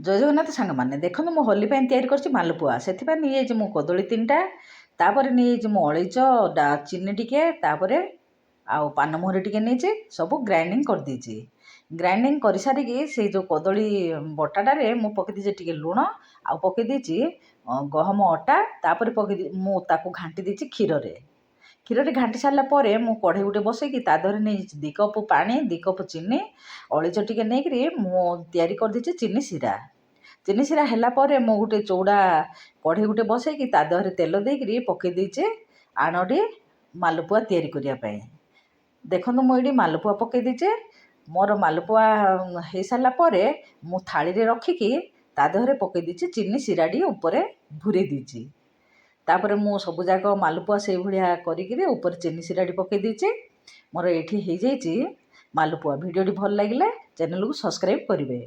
ଜୟ ଜଗନ୍ନାଥ ସାଙ୍ଗମାନେ ଦେଖନ୍ତୁ ମୁଁ ହୋଲି ପାଇଁ ତିଆରି କରିଛି ମାଲପୁଆ। ସେଥିପାଇଁ ନେଇଯାଇଛି ମୁଁ କଦଳୀ 3ଟା, ତାପରେ ନେଇଯାଇଛି ମୁଁ ଅଳେଇଚ ଚିନି ଟିକେ, ତାପରେ ଆଉ ପାନମହୁରି ଟିକେ ନେଇଛି, ସବୁ ଗ୍ରାଇଣ୍ଡିଙ୍ଗ କରିଦେଇଛି। ଗ୍ରାଇଣ୍ଡିଙ୍ଗ କରିସାରିକି ସେଇ ଯେଉଁ କଦଳୀ ବଟାଟାରେ ମୁଁ ପକାଇ ଦେଇଛି ଟିକେ ଲୁଣ, ଆଉ ପକାଇ ଦେଇଛି ଗହମ ଅଟା, ତାପରେ ମୁଁ ତାକୁ ଘାଣ୍ଟି ଦେଇଛି କ୍ଷୀରରେ। କ୍ଷୀରରେ ଘାଣ୍ଟି ସାରିଲା ପରେ ମୁଁ କଢ଼େଇ ଗୋଟେ ବସେଇକି ତା ଦେହରେ ନେଇଛି 2 କପ୍ ପାଣି, 2 କପ୍ ଚିନି, ଅଳେଇଚ ଟିକେ ନେଇକରି ମୁଁ ତିଆରି କରିଦେଇଛି ଚିନି ଶିରା। ଚିନି ଶିରା ହେଲା ପରେ ମୁଁ ଗୋଟେ ଚଉଡ଼ା କଢ଼େଇ ଗୋଟେ ବସେଇକି ତା ଦେହରେ ତେଲ ଦେଇକରି ପକାଇ ଦେଇଛି ଆଣଟି ମାଲପୁଆ ତିଆରି କରିବା ପାଇଁ। ଦେଖନ୍ତୁ ମୁଁ ଏଇଠି ମାଲପୁଆ ପକାଇ ଦେଇଛି। ମୋର ମାଲପୁଆ ହେଇସାରିଲା ପରେ ମୁଁ ଥାଳିରେ ରଖିକି ତା ଦେହରେ ପକାଇ ଦେଇଛି ଚିନି ଶିରାଟି ଉପରେ ଭୁରେଇ ଦେଇଛି। ତାପରେ ମୁଁ ସବୁଯାକ ମାଲପୁଆ ସେଇଭଳିଆ କରିକିରି ଉପରେ ଚିନି ଶିରାଟି ପକାଇ ଦେଇଛି। ମୋର ଏଇଠି ହେଇଯାଇଛି ମାଲପୁଆ। ଭିଡ଼ିଓଟି ଭଲ ଲାଗିଲେ ଚ୍ୟାନେଲକୁ ସବସ୍କ୍ରାଇବ୍ କରିବେ।